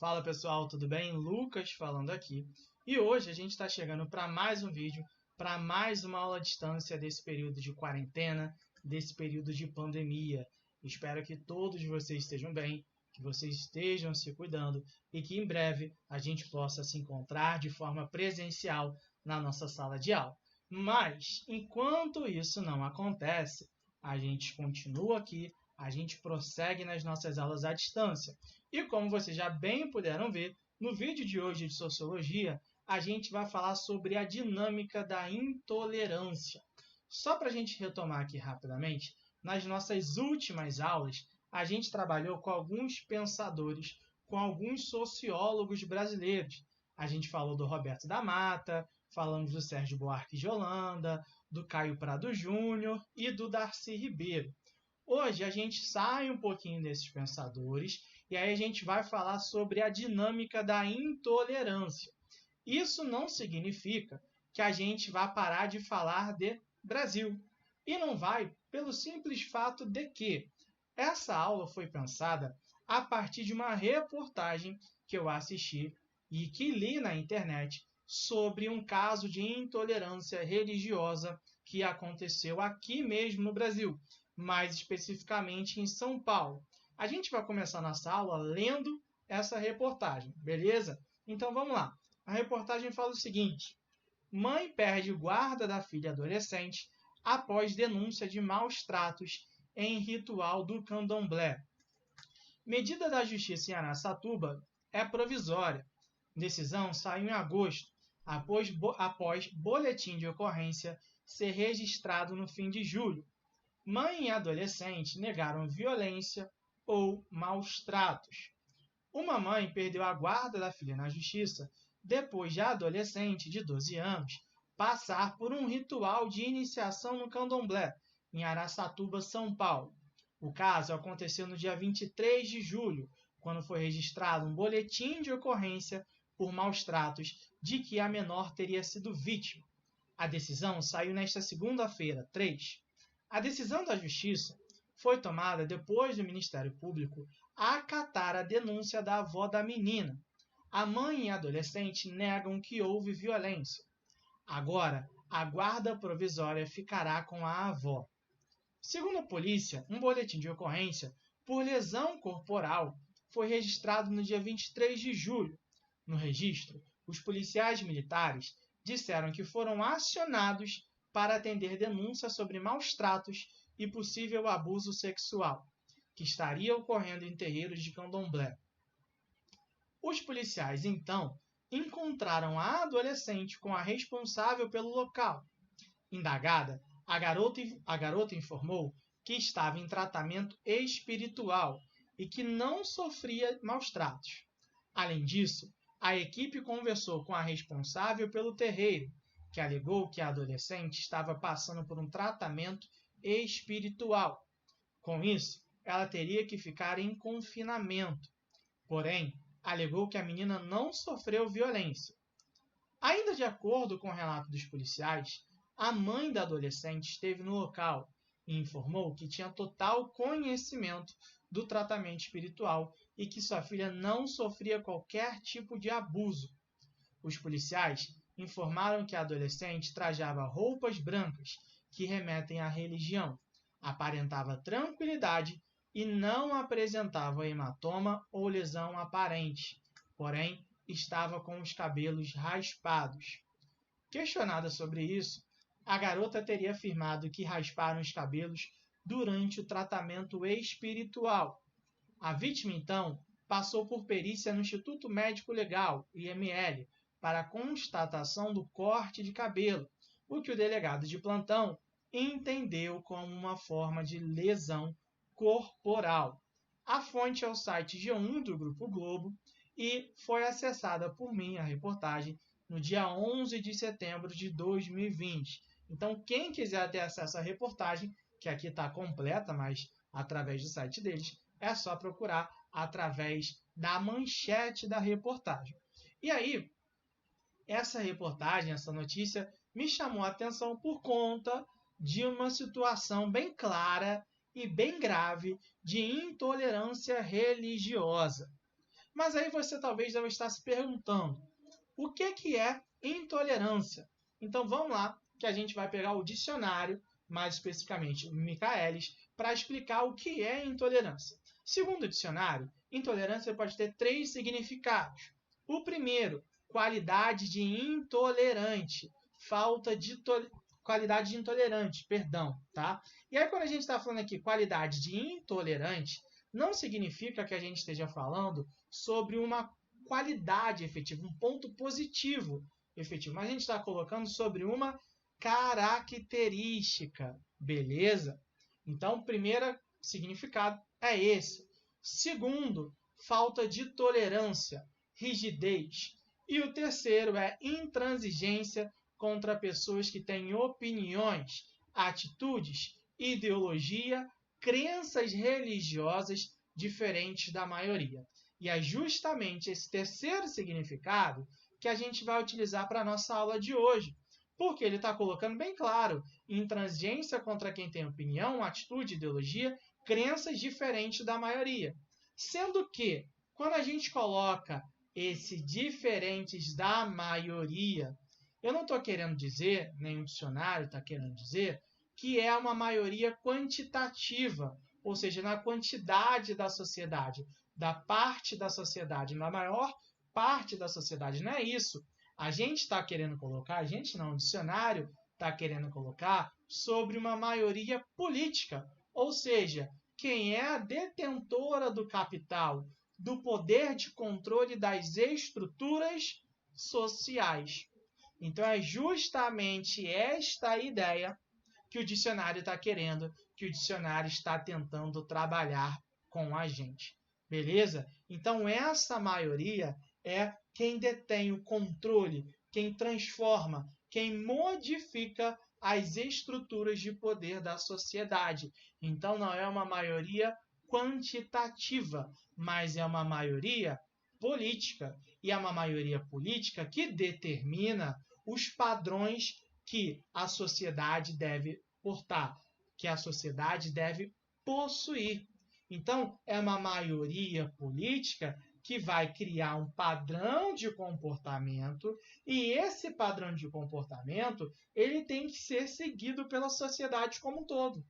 Fala pessoal, tudo bem? Lucas falando aqui. E hoje a gente está chegando para mais um vídeo, para mais uma aula à distância desse período de quarentena, desse período de pandemia. Espero que todos vocês estejam bem, que vocês estejam se cuidando e que em breve a gente possa se encontrar de forma presencial na nossa sala de aula. Mas, enquanto isso não acontece, a gente continua aqui, a gente prossegue nas nossas aulas à distância. E como vocês já bem puderam ver, no vídeo de hoje de Sociologia, a gente vai falar sobre a dinâmica da intolerância. Só para a gente retomar aqui rapidamente, nas nossas últimas aulas, a gente trabalhou com alguns pensadores, com alguns sociólogos brasileiros. A gente falou do Roberto da Mata, falamos do Sérgio Buarque de Holanda, do Caio Prado Júnior e do Darcy Ribeiro. Hoje a gente sai um pouquinho desses pensadores e aí a gente vai falar sobre a dinâmica da intolerância. Isso não significa que a gente vai parar de falar de Brasil. E não vai pelo simples fato de que essa aula foi pensada a partir de uma reportagem que eu assisti e que li na internet sobre um caso de intolerância religiosa que aconteceu aqui mesmo no Brasil, mais especificamente em São Paulo. A gente vai começar nossa aula lendo essa reportagem, beleza? Então vamos lá. A reportagem fala o seguinte: mãe perde guarda da filha adolescente após denúncia de maus tratos em ritual do candomblé. Medida da Justiça em Araçatuba é provisória. Decisão sai em agosto, após boletim de ocorrência ser registrado no fim de julho. Mãe e adolescente negaram violência ou maus tratos. Uma mãe perdeu a guarda da filha na justiça depois de a adolescente de 12 anos passar por um ritual de iniciação no candomblé, em Araçatuba, São Paulo. O caso aconteceu no dia 23 de julho, quando foi registrado um boletim de ocorrência por maus tratos de que a menor teria sido vítima. A decisão saiu nesta segunda-feira, 3. A decisão da Justiça foi tomada depois do Ministério Público acatar a denúncia da avó da menina. A mãe e a adolescente negam que houve violência. Agora, a guarda provisória ficará com a avó. Segundo a polícia, um boletim de ocorrência por lesão corporal foi registrado no dia 23 de julho. No registro, os policiais militares disseram que foram acionados para atender denúncias sobre maus tratos e possível abuso sexual, que estaria ocorrendo em terreiros de candomblé. Os policiais, então, encontraram a adolescente com a responsável pelo local. Indagada, a garota informou que estava em tratamento espiritual e que não sofria maus tratos. Além disso, a equipe conversou com a responsável pelo terreiro, que alegou que a adolescente estava passando por um tratamento espiritual. Com isso, ela teria que ficar em confinamento. Porém, alegou que a menina não sofreu violência. Ainda de acordo com o relato dos policiais, a mãe da adolescente esteve no local e informou que tinha total conhecimento do tratamento espiritual e que sua filha não sofria qualquer tipo de abuso. Os policiais informaram que a adolescente trajava roupas brancas que remetem à religião, aparentava tranquilidade e não apresentava hematoma ou lesão aparente, porém estava com os cabelos raspados. Questionada sobre isso, a garota teria afirmado que rasparam os cabelos durante o tratamento espiritual. A vítima, então, passou por perícia no Instituto Médico Legal, IML, para a constatação do corte de cabelo, o que o delegado de plantão entendeu como uma forma de lesão corporal. A fonte é o site G1 do Grupo Globo e foi acessada por mim, a reportagem, no dia 11 de setembro de 2020. Então, quem quiser ter acesso à reportagem, que aqui está completa, mas através do site deles, é só procurar através da manchete da reportagem. E aí, essa reportagem, essa notícia, me chamou a atenção por conta de uma situação bem clara e bem grave de intolerância religiosa. Mas aí você talvez deve estar se perguntando, o que é intolerância? Então vamos lá, que a gente vai pegar o dicionário, mais especificamente o Michaelis, para explicar o que é intolerância. Segundo o dicionário, intolerância pode ter 3 significados. O primeiro, qualidade de intolerante, falta de qualidade de intolerante, perdão, tá? E aí quando a gente está falando aqui qualidade de intolerante, não significa que a gente esteja falando sobre uma qualidade efetiva, um ponto positivo efetivo, mas a gente está colocando sobre uma característica, beleza? Então, o primeiro significado é esse. Segundo, falta de tolerância, rigidez. E o terceiro é intransigência contra pessoas que têm opiniões, atitudes, ideologia, crenças religiosas diferentes da maioria. E é justamente esse terceiro significado que a gente vai utilizar para a nossa aula de hoje. Porque ele está colocando bem claro, intransigência contra quem tem opinião, atitude, ideologia, crenças diferentes da maioria. Sendo que, quando a gente coloca esse diferentes da maioria, eu não estou querendo dizer, nem o dicionário está querendo dizer, que é uma maioria quantitativa, ou seja, na quantidade da sociedade, da parte da sociedade, na maior parte da sociedade. Não é isso. A gente está querendo colocar, a gente não, o dicionário está querendo colocar sobre uma maioria política, ou seja, quem é a detentora do capital, do poder de controle das estruturas sociais. Então é justamente esta ideia que o dicionário está querendo, que o dicionário está tentando trabalhar com a gente. Beleza? Então essa maioria é quem detém o controle, quem transforma, quem modifica as estruturas de poder da sociedade. Então não é uma maioria quantitativa, mas é uma maioria política. E é uma maioria política que determina os padrões que a sociedade deve portar, que a sociedade deve possuir. Então, é uma maioria política que vai criar um padrão de comportamento e esse padrão de comportamento ele tem que ser seguido pela sociedade como um todo.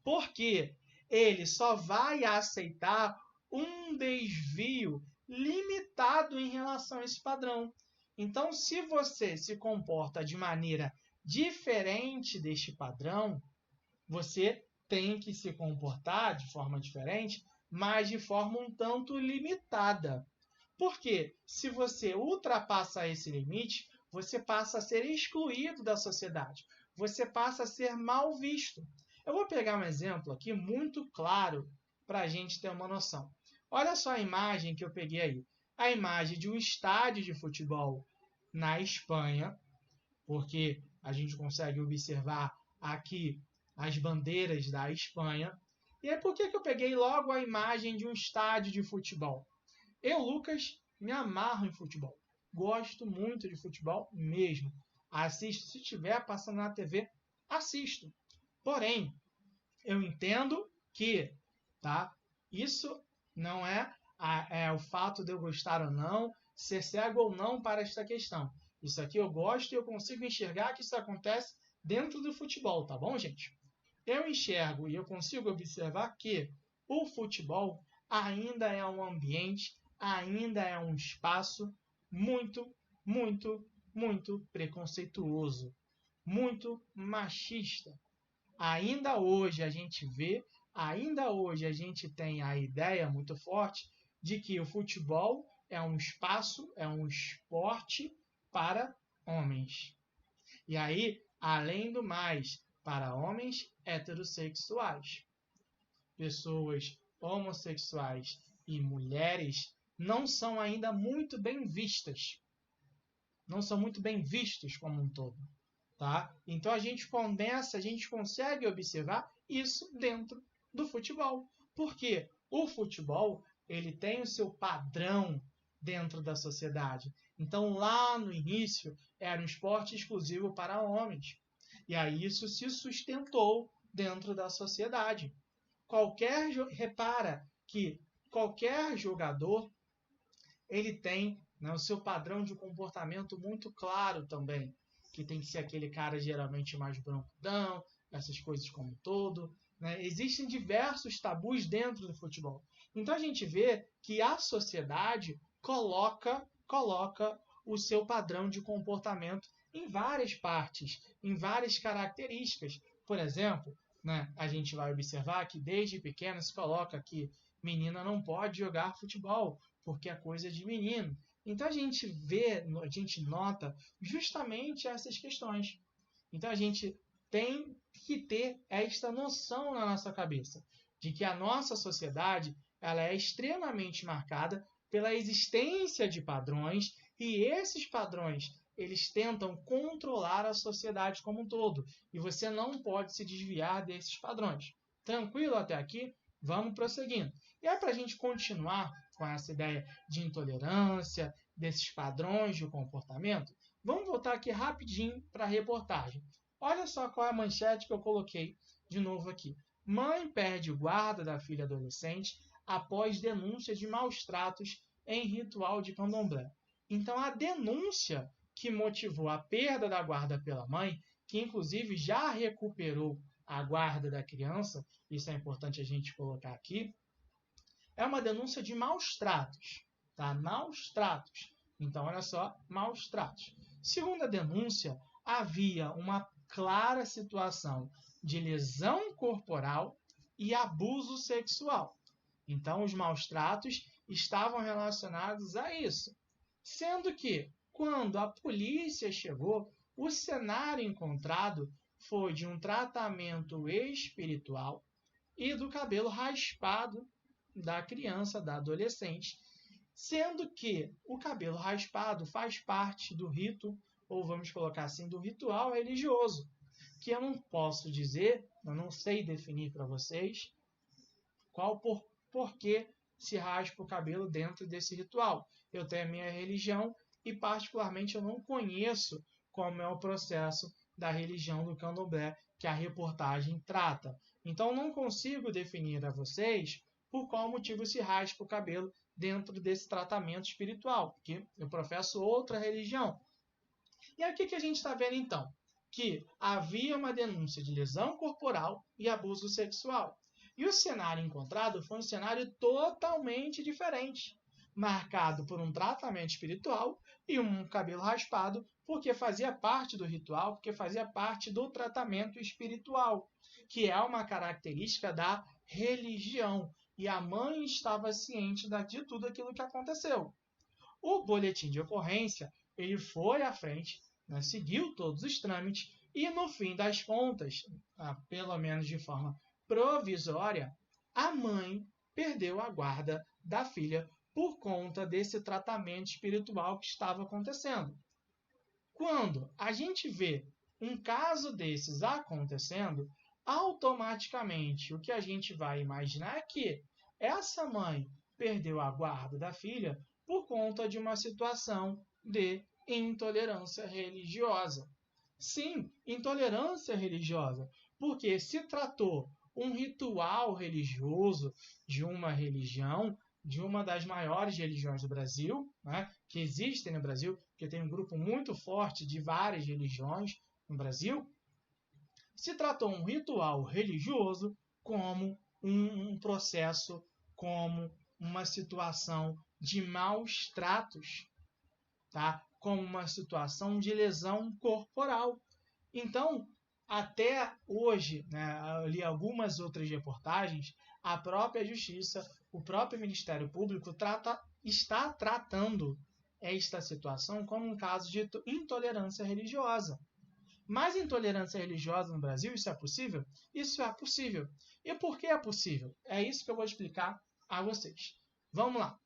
Porque ele só vai aceitar um desvio limitado em relação a esse padrão. Então, se você se comporta de maneira diferente deste padrão, você tem que se comportar de forma diferente, mas de forma um tanto limitada. Porque se você ultrapassa esse limite, você passa a ser excluído da sociedade. Você passa a ser mal visto. Eu vou pegar um exemplo aqui muito claro para a gente ter uma noção. Olha só a imagem que eu peguei aí. A imagem de um estádio de futebol na Espanha, porque a gente consegue observar aqui as bandeiras da Espanha. E aí por que eu peguei logo a imagem de um estádio de futebol? Eu, Lucas, me amarro em futebol. Gosto muito de futebol mesmo. Assisto, se estiver passando na TV, assisto. Porém, eu entendo que isso não é o fato de eu gostar ou não, ser cego ou não para esta questão. Isso aqui eu gosto e eu consigo enxergar que isso acontece dentro do futebol, tá bom, gente? Eu enxergo e eu consigo observar que o futebol ainda é um ambiente, ainda é um espaço muito, muito, muito preconceituoso, muito machista. Ainda hoje a gente vê, ainda hoje a gente tem a ideia muito forte de que o futebol é um espaço, é um esporte para homens. E aí, além do mais, para homens heterossexuais. Pessoas homossexuais e mulheres não são ainda muito bem vistas. Não são muito bem vistos como um todo. Tá? Então a gente consegue observar isso dentro do futebol. Porque o futebol ele tem o seu padrão dentro da sociedade. Então lá no início era um esporte exclusivo para homens. E aí isso se sustentou dentro da sociedade. Repara que qualquer jogador ele tem, né, o seu padrão de comportamento muito claro também, que tem que ser aquele cara geralmente mais broncudão, essas coisas como um todo. Né? Existem diversos tabus dentro do futebol. Então a gente vê que a sociedade coloca o seu padrão de comportamento em várias partes, em várias características. Por exemplo, né, a gente vai observar que desde pequena se coloca que menina não pode jogar futebol, porque é coisa de menino. Então a gente vê, a gente nota justamente essas questões. Então a gente tem que ter esta noção na nossa cabeça de que a nossa sociedade ela é extremamente marcada pela existência de padrões e esses padrões eles tentam controlar a sociedade como um todo e você não pode se desviar desses padrões. Tranquilo até aqui? Vamos prosseguindo. E é para a gente continuar com essa ideia de intolerância, desses padrões de comportamento, vamos voltar aqui rapidinho para a reportagem. Olha só qual é a manchete que eu coloquei de novo aqui. Mãe perde o guarda da filha adolescente após denúncia de maus tratos em ritual de candomblé. Então, a denúncia que motivou a perda da guarda pela mãe, que inclusive já recuperou a guarda da criança, isso é importante a gente colocar aqui, é uma denúncia de maus tratos. Tá? Maus tratos. Então, olha só, maus tratos. Segundo a denúncia, havia uma clara situação de lesão corporal e abuso sexual. Então, os maus tratos estavam relacionados a isso. Sendo que, quando a polícia chegou, o cenário encontrado foi de um tratamento espiritual e do cabelo raspado da criança, da adolescente, sendo que o cabelo raspado faz parte do rito, ou vamos colocar assim, do ritual religioso, que eu não posso dizer, eu não sei definir para vocês qual porquê se raspa o cabelo dentro desse ritual. Eu tenho a minha religião e particularmente eu não conheço como é o processo da religião do candomblé que a reportagem trata. Então não consigo definir a vocês por qual motivo se raspa o cabelo dentro desse tratamento espiritual, porque eu professo outra religião. E aí o que a gente está vendo então? Que havia uma denúncia de lesão corporal e abuso sexual. E o cenário encontrado foi um cenário totalmente diferente, marcado por um tratamento espiritual e um cabelo raspado, porque fazia parte do ritual, porque fazia parte do tratamento espiritual, que é uma característica da religião. E a mãe estava ciente de tudo aquilo que aconteceu. O boletim de ocorrência ele foi à frente, né, seguiu todos os trâmites e, no fim das contas, pelo menos de forma provisória, a mãe perdeu a guarda da filha por conta desse tratamento espiritual que estava acontecendo. Quando a gente vê um caso desses acontecendo, automaticamente o que a gente vai imaginar é que essa mãe perdeu a guarda da filha por conta de uma situação de intolerância religiosa. Sim, intolerância religiosa, porque se tratou um ritual religioso de uma religião, de uma das maiores religiões do Brasil, né, que existem no Brasil, porque tem um grupo muito forte de várias religiões no Brasil, se tratou um ritual religioso como um processo, como uma situação de maus tratos, tá? Como uma situação de lesão corporal. Então, até hoje, né, eu li algumas outras reportagens, a própria Justiça, o próprio Ministério Público está tratando esta situação como um caso de intolerância religiosa. Mas intolerância religiosa no Brasil, isso é possível? Isso é possível. E por que é possível? É isso que eu vou explicar a vocês. Vamos lá.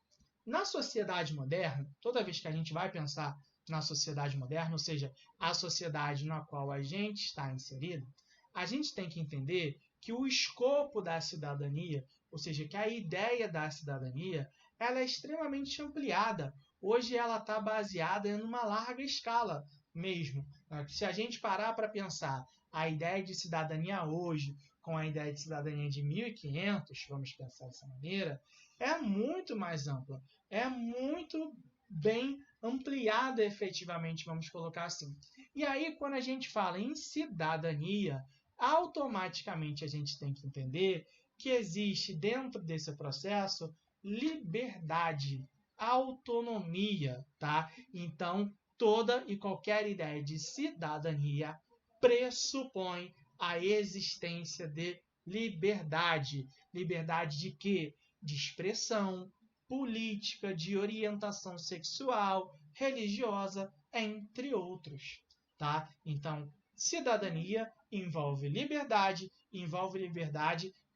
Na sociedade moderna, toda vez que a gente vai pensar na sociedade moderna, ou seja, a sociedade na qual a gente está inserido, a gente tem que entender que o escopo da cidadania, ou seja, que a ideia da cidadania, ela é extremamente ampliada. Hoje ela está baseada em uma larga escala mesmo. Se a gente parar para pensar a ideia de cidadania hoje com a ideia de cidadania de 1500, vamos pensar dessa maneira, é muito mais ampla, é muito bem ampliada efetivamente, vamos colocar assim. E aí, quando a gente fala em cidadania, automaticamente a gente tem que entender que existe dentro desse processo liberdade, autonomia, tá? Então, toda e qualquer ideia de cidadania pressupõe a existência de liberdade. Liberdade de quê? De expressão, política, de orientação sexual, religiosa, entre outros, tá? Então, cidadania envolve liberdade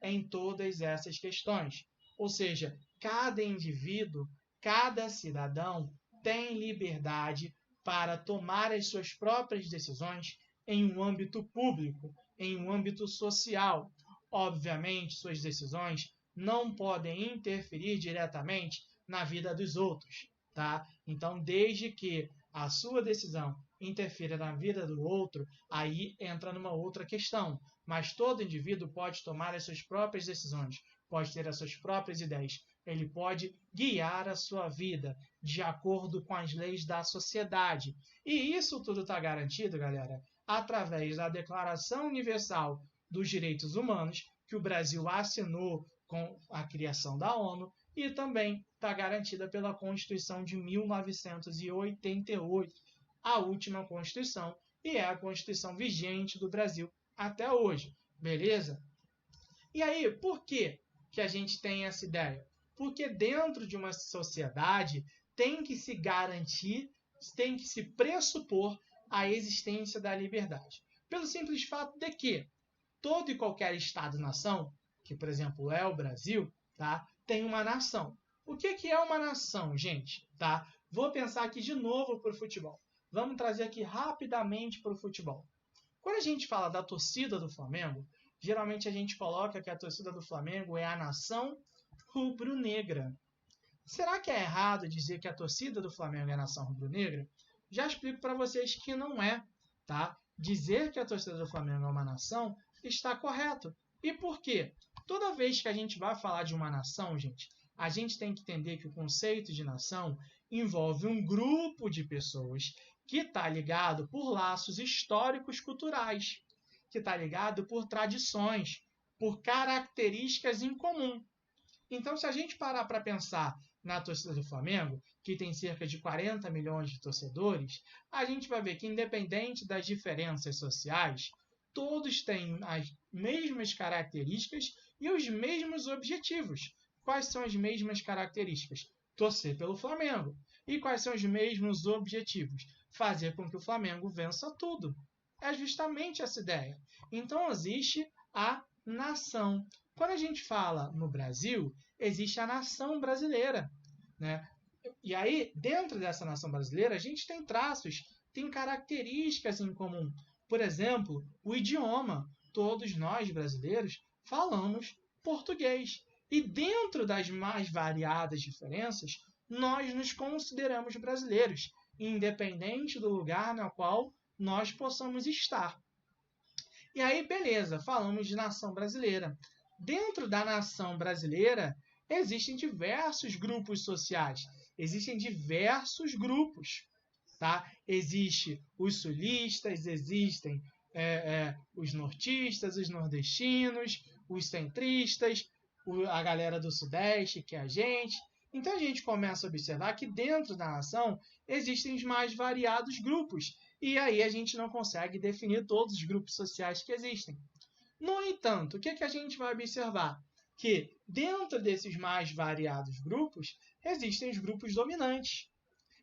em todas essas questões. Ou seja, cada indivíduo, cada cidadão tem liberdade para tomar as suas próprias decisões em um âmbito público, em um âmbito social. Obviamente, suas decisões não podem interferir diretamente na vida dos outros, tá? Então, desde que a sua decisão interfira na vida do outro, aí entra numa outra questão. Mas todo indivíduo pode tomar as suas próprias decisões, pode ter as suas próprias ideias, ele pode guiar a sua vida de acordo com as leis da sociedade. E isso tudo está garantido, galera, através da Declaração Universal dos Direitos Humanos, que o Brasil assinou com a criação da ONU, e também está garantida pela Constituição de 1988, a última Constituição, e é a Constituição vigente do Brasil até hoje, beleza? E aí, por que a gente tem essa ideia? Porque dentro de uma sociedade tem que se garantir, tem que se pressupor a existência da liberdade. Pelo simples fato de que todo e qualquer Estado-nação, que por exemplo é o Brasil, tá, tem uma nação. O que é uma nação, gente? Tá? Vou pensar aqui de novo para o futebol. Vamos trazer aqui rapidamente para o futebol. Quando a gente fala da torcida do Flamengo, geralmente a gente coloca que a torcida do Flamengo é a nação rubro-negra. Será que é errado dizer que a torcida do Flamengo é a nação rubro-negra? Já explico para vocês que não é, tá? Dizer que a torcida do Flamengo é uma nação está correto. E por quê? Toda vez que a gente vai falar de uma nação, gente, a gente tem que entender que o conceito de nação envolve um grupo de pessoas que está ligado por laços históricos culturais, que está ligado por tradições, por características em comum. Então, se a gente parar para pensar na torcida do Flamengo, que tem cerca de 40 milhões de torcedores, a gente vai ver que, independente das diferenças sociais, todos têm as mesmas características e os mesmos objetivos. Quais são as mesmas características? Torcer pelo Flamengo. E quais são os mesmos objetivos? Fazer com que o Flamengo vença tudo. É justamente essa ideia. Então existe a nação. Quando a gente fala no Brasil, existe a nação brasileira, né? E aí, dentro dessa nação brasileira, a gente tem traços, tem características em comum. Por exemplo, o idioma. Todos nós brasileiros falamos português. E dentro das mais variadas diferenças, nós nos consideramos brasileiros, independente do lugar no qual nós possamos estar. E aí, beleza, falamos de nação brasileira. Dentro da nação brasileira, existem diversos grupos sociais, existem diversos grupos. Tá? Existem os sulistas, existem os nortistas, os nordestinos, os centristas, a galera do Sudeste, que é a gente. Então a gente começa a observar que dentro da nação existem os mais variados grupos. E aí a gente não consegue definir todos os grupos sociais que existem. No entanto, o que a gente vai observar? Que dentro desses mais variados grupos, existem os grupos dominantes.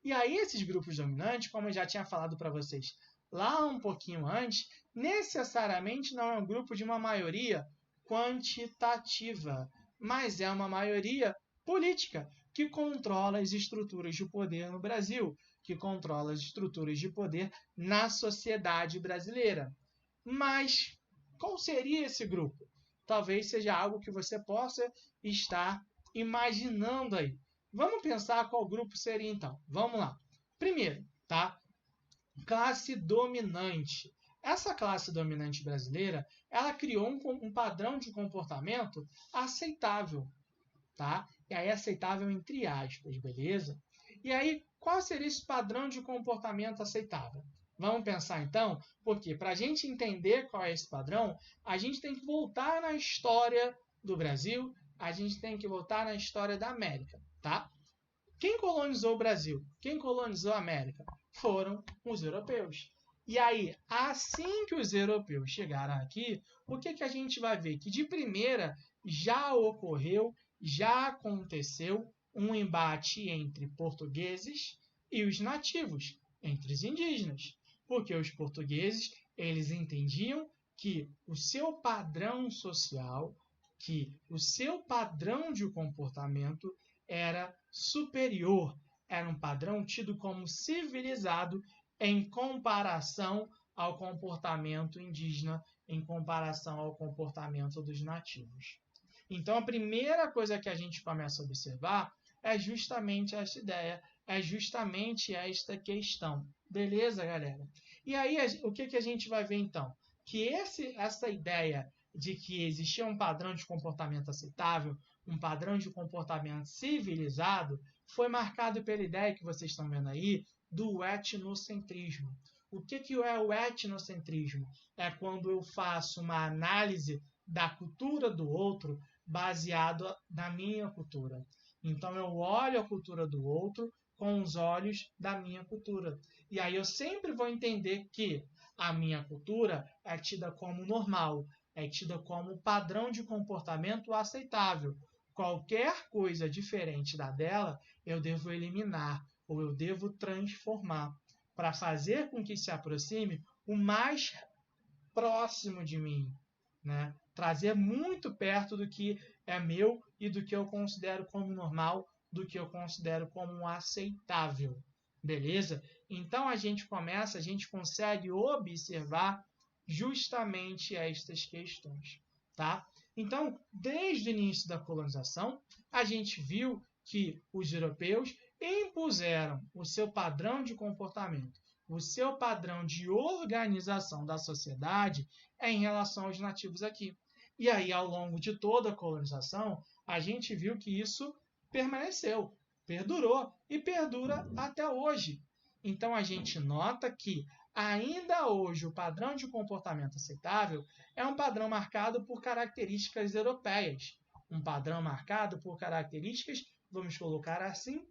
E aí esses grupos dominantes, como eu já tinha falado para vocês lá um pouquinho antes, necessariamente não é um grupo de uma maioria quantitativa, mas é uma maioria política que controla as estruturas de poder no Brasil, que controla as estruturas de poder na sociedade brasileira. Mas qual seria esse grupo? Talvez seja algo que você possa estar imaginando aí. Vamos pensar qual grupo seria então. Vamos lá. Primeiro, tá? Classe dominante. Essa classe dominante brasileira, ela criou um padrão de comportamento aceitável, tá? E aí aceitável entre aspas, beleza? E aí, qual seria esse padrão de comportamento aceitável? Vamos pensar então, porque para a gente entender qual é esse padrão, a gente tem que voltar na história do Brasil, a gente tem que voltar na história da América, tá? Quem colonizou o Brasil? Quem colonizou a América? Foram os europeus. E aí, assim que os europeus chegaram aqui, o que a gente vai ver? Que de primeira já ocorreu, já aconteceu um embate entre portugueses e os nativos, entre os indígenas. Porque os portugueses, eles entendiam que o seu padrão social, que o seu padrão de comportamento era superior, era um padrão tido como civilizado em comparação ao comportamento indígena, em comparação ao comportamento dos nativos. Então, a primeira coisa que a gente começa a observar é justamente essa ideia, é justamente esta questão. Beleza, galera? E aí, o que a gente vai ver então? Que essa ideia de que existia um padrão de comportamento aceitável, um padrão de comportamento civilizado, foi marcado pela ideia que vocês estão vendo aí do etnocentrismo. O que é o etnocentrismo? É quando eu faço uma análise da cultura do outro baseado na minha cultura. Então eu olho a cultura do outro com os olhos da minha cultura. E aí eu sempre vou entender que a minha cultura é tida como normal, é tida como padrão de comportamento aceitável. Qualquer coisa diferente da dela, eu devo eliminar ou eu devo transformar para fazer com que se aproxime o mais próximo de mim, né? Trazer muito perto do que é meu e do que eu considero como normal, do que eu considero como aceitável, beleza? Então a gente consegue observar justamente estas questões, tá? Então, desde o início da colonização, a gente viu que os europeus impuseram o seu padrão de comportamento, o seu padrão de organização da sociedade em relação aos nativos aqui. E aí, ao longo de toda a colonização, a gente viu que isso permaneceu, perdurou e perdura até hoje. Então, a gente nota que ainda hoje o padrão de comportamento aceitável é um padrão marcado por características europeias, um padrão marcado por características, vamos colocar assim,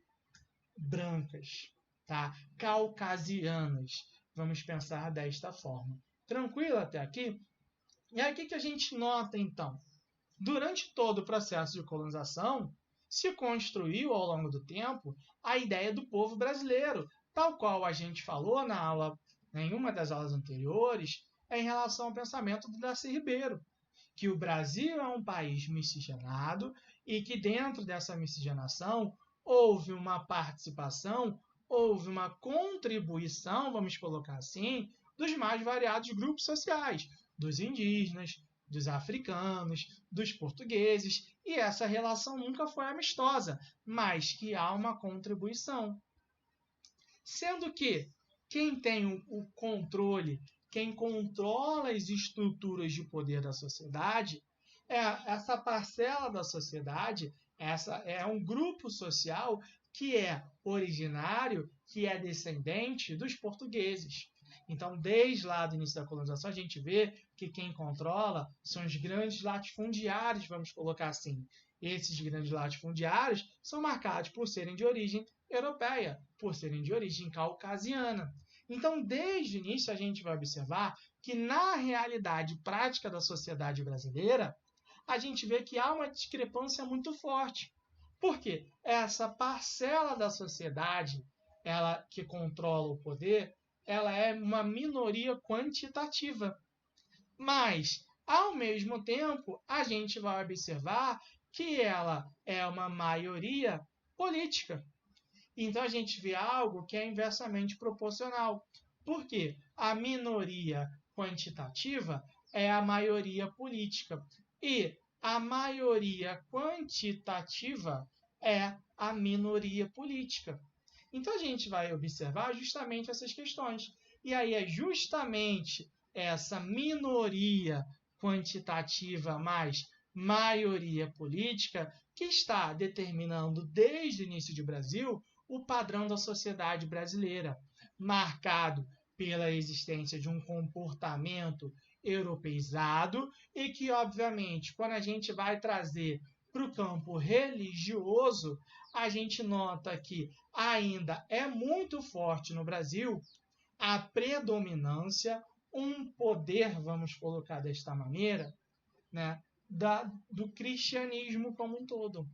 brancas, tá? Caucasianas. Vamos pensar desta forma. Tranquilo até aqui? E aí o que a gente nota então? Durante todo o processo de colonização, se construiu ao longo do tempo a ideia do povo brasileiro, tal qual a gente falou em uma das aulas anteriores, em relação ao pensamento do Darcy Ribeiro, que o Brasil é um país miscigenado e que dentro dessa miscigenação houve uma participação, houve uma contribuição, vamos colocar assim, dos mais variados grupos sociais, dos indígenas, dos africanos, dos portugueses, e essa relação nunca foi amistosa, mas que há uma contribuição. Sendo que quem tem o controle, quem controla as estruturas de poder da sociedade, essa parcela da sociedade, é um grupo social que é originário, que é descendente dos portugueses. Então, desde lá do início da colonização, a gente vê que quem controla são os grandes latifundiários, vamos colocar assim. Esses grandes latifundiários são marcados por serem de origem europeia, por serem de origem caucasiana. Então, desde o início, a gente vai observar que na realidade prática da sociedade brasileira, a gente vê que há uma discrepância muito forte. Por quê? Essa parcela da sociedade, ela que controla o poder, ela é uma minoria quantitativa. Mas, ao mesmo tempo, a gente vai observar que ela é uma maioria política. Então, a gente vê algo que é inversamente proporcional. Por quê? A minoria quantitativa é a maioria política. E a maioria quantitativa é a minoria política. Então, a gente vai observar justamente essas questões. E aí é justamente essa minoria quantitativa mais maioria política que está determinando desde o início do Brasil o padrão da sociedade brasileira, marcado pela existência de um comportamento europeizado e que, obviamente, quando a gente vai trazer para o campo religioso, a gente nota que ainda é muito forte no Brasil a predominância, um poder, vamos colocar desta maneira, né, do cristianismo como um todo.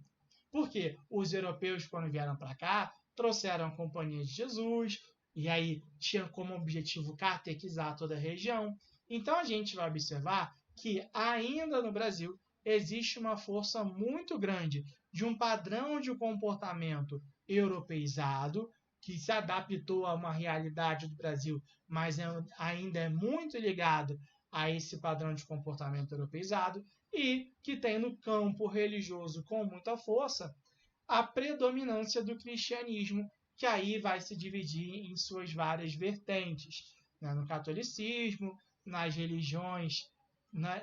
Porque os europeus, quando vieram para cá, trouxeram a Companhia de Jesus, e aí tinha como objetivo catequizar toda a região. Então a gente vai observar que ainda no Brasil existe uma força muito grande de um padrão de comportamento europeizado, que se adaptou a uma realidade do Brasil, mas ainda é muito ligado a esse padrão de comportamento europeizado, e que tem no campo religioso com muita força a predominância do cristianismo, que aí vai se dividir em suas várias vertentes, né? No catolicismo, nas religiões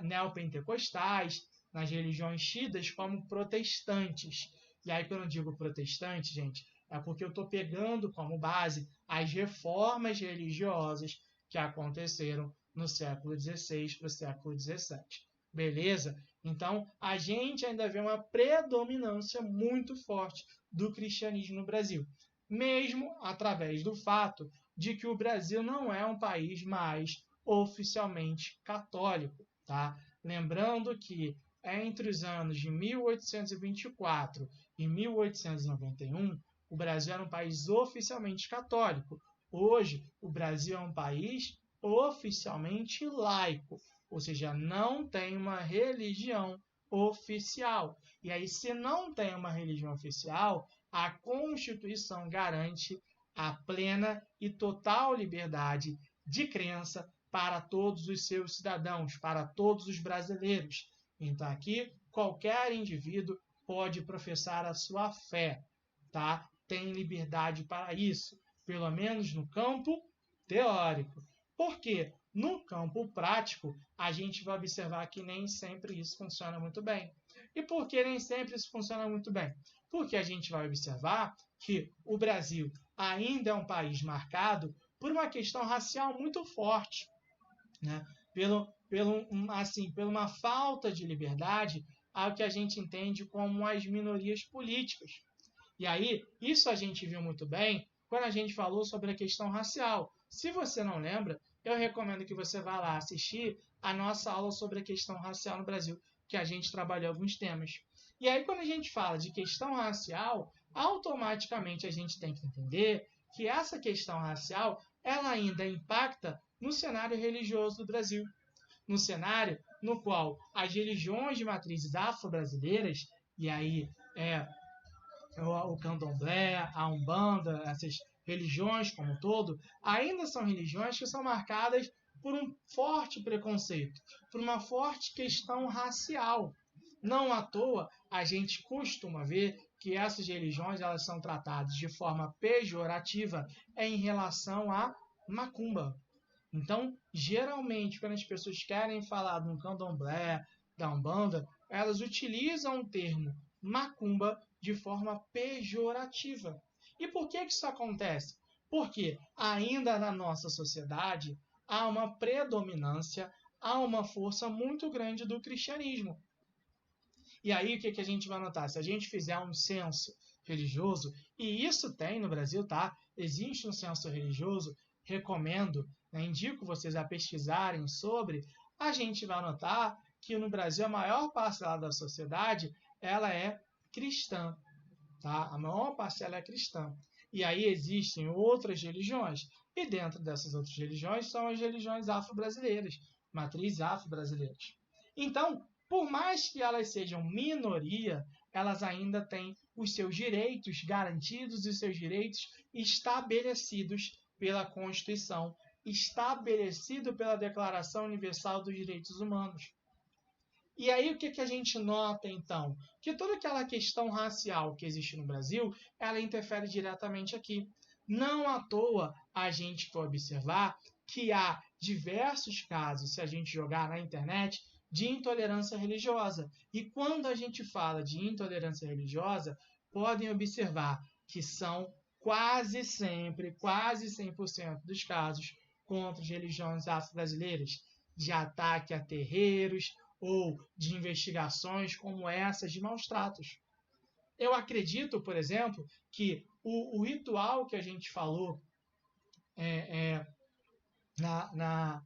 neopentecostais, nas religiões tidas como protestantes. E aí, quando eu digo protestante, gente, é porque eu estou pegando como base as reformas religiosas que aconteceram no século XVI para o século XVII. Beleza? Então, a gente ainda vê uma predominância muito forte do cristianismo no Brasil, mesmo através do fato de que o Brasil não é um país mais oficialmente católico, tá? Lembrando que entre os anos de 1824 e 1891, o Brasil era um país oficialmente católico. Hoje, o Brasil é um país oficialmente laico, ou seja, não tem uma religião oficial. E aí, se não tem uma religião oficial, a Constituição garante a plena e total liberdade de crença para todos os seus cidadãos, para todos os brasileiros. Então, aqui, qualquer indivíduo pode professar a sua fé, tá? Tem liberdade para isso, pelo menos no campo teórico. Por quê? No campo prático, a gente vai observar que nem sempre isso funciona muito bem. E por que nem sempre isso funciona muito bem? Porque a gente vai observar que o Brasil ainda é um país marcado por uma questão racial muito forte, né? Por uma falta de liberdade ao que a gente entende como as minorias políticas. E aí, isso a gente viu muito bem quando a gente falou sobre a questão racial. Se você não lembra, eu recomendo que você vá lá assistir a nossa aula sobre a questão racial no Brasil, que a gente trabalhou alguns temas. E aí, quando a gente fala de questão racial, automaticamente a gente tem que entender que essa questão racial ela ainda impacta no cenário religioso do Brasil. No cenário no qual as religiões de matrizes afro-brasileiras, e aí o candomblé, a umbanda, essas religiões como um todo, ainda são religiões que são marcadas por um forte preconceito, por uma forte questão racial. Não à toa, a gente costuma ver que essas religiões elas são tratadas de forma pejorativa em relação à macumba. Então, geralmente, quando as pessoas querem falar de um candomblé, da umbanda, elas utilizam o termo macumba de forma pejorativa. E por que isso acontece? Porque ainda na nossa sociedade há uma predominância, há uma força muito grande do cristianismo. E aí o que a gente vai notar? Se a gente fizer um censo religioso, e isso tem no Brasil, tá? Existe um censo religioso, recomendo, né, indico vocês a pesquisarem sobre, a gente vai notar que no Brasil a maior parcela da sociedade ela é cristã, tá? A maior parcela é cristã. E aí existem outras religiões, e dentro dessas outras religiões são as religiões afro-brasileiras, matrizes afro-brasileiras. Então, por mais que elas sejam minoria, elas ainda têm os seus direitos garantidos e os seus direitos estabelecidos pela Constituição, estabelecido pela Declaração Universal dos Direitos Humanos. E aí o que a gente nota, então? Que toda aquela questão racial que existe no Brasil, ela interfere diretamente aqui. Não à toa a gente vai observar que há diversos casos, se a gente jogar na internet, de intolerância religiosa. E quando a gente fala de intolerância religiosa, podem observar que são quase sempre, quase 100% dos casos contra as religiões afro-brasileiras, de ataque a terreiros ou de investigações como essas de maus tratos. Eu acredito, por exemplo, que o ritual que a gente falou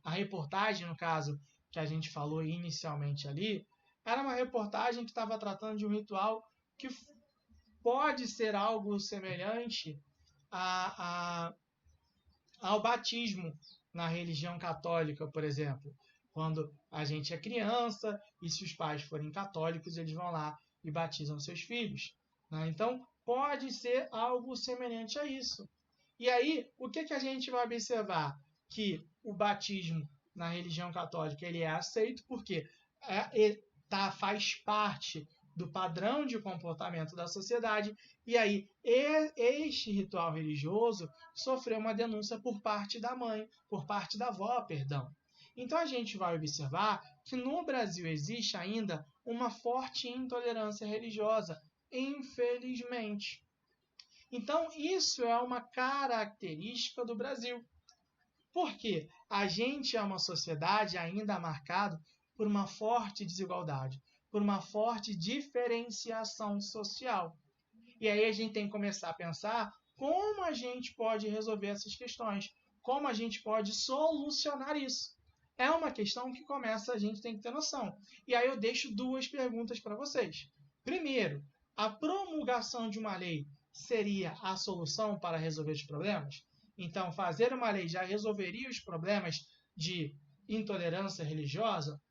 a reportagem, no caso, que a gente falou inicialmente ali, era uma reportagem que estava tratando de um ritual que pode ser algo semelhante ao batismo na religião católica, por exemplo. Quando a gente é criança e se os pais forem católicos, eles vão lá e batizam seus filhos. Né? Então, pode ser algo semelhante a isso. E aí, o que a gente vai observar? Que o batismo na religião católica ele é aceito porque faz parte do padrão de comportamento da sociedade, e aí este ritual religioso sofreu uma denúncia por parte da mãe, por parte da avó, perdão. Então a gente vai observar que no Brasil existe ainda uma forte intolerância religiosa, infelizmente. Então isso é uma característica do Brasil. Porque a gente é uma sociedade ainda marcada por uma forte desigualdade, por uma forte diferenciação social. E aí a gente tem que começar a pensar como a gente pode resolver essas questões, como a gente pode solucionar isso. É uma questão que a gente tem que ter noção. E aí eu deixo duas perguntas para vocês. Primeiro, a promulgação de uma lei seria a solução para resolver os problemas? Então, fazer uma lei já resolveria os problemas de intolerância religiosa?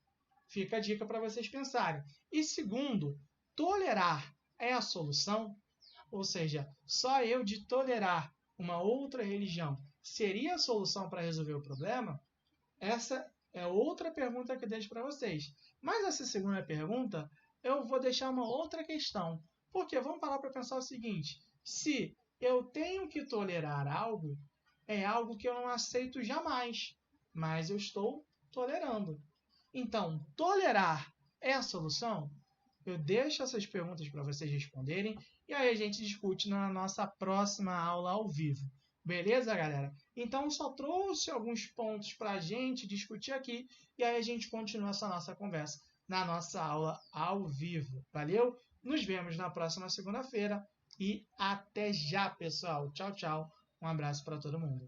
Fica a dica para vocês pensarem. E segundo, tolerar é a solução? Ou seja, só eu de tolerar uma outra religião seria a solução para resolver o problema? Essa é outra pergunta que eu deixo para vocês. Mas essa segunda pergunta, eu vou deixar uma outra questão. Porque vamos parar para pensar o seguinte: se eu tenho que tolerar algo, é algo que eu não aceito jamais, mas eu estou tolerando. Então, tolerar é a solução? Eu deixo essas perguntas para vocês responderem e aí a gente discute na nossa próxima aula ao vivo. Beleza, galera? Então, só trouxe alguns pontos para a gente discutir aqui e aí a gente continua essa nossa conversa na nossa aula ao vivo. Valeu? Nos vemos na próxima segunda-feira e até já, pessoal. Tchau, tchau. Um abraço para todo mundo.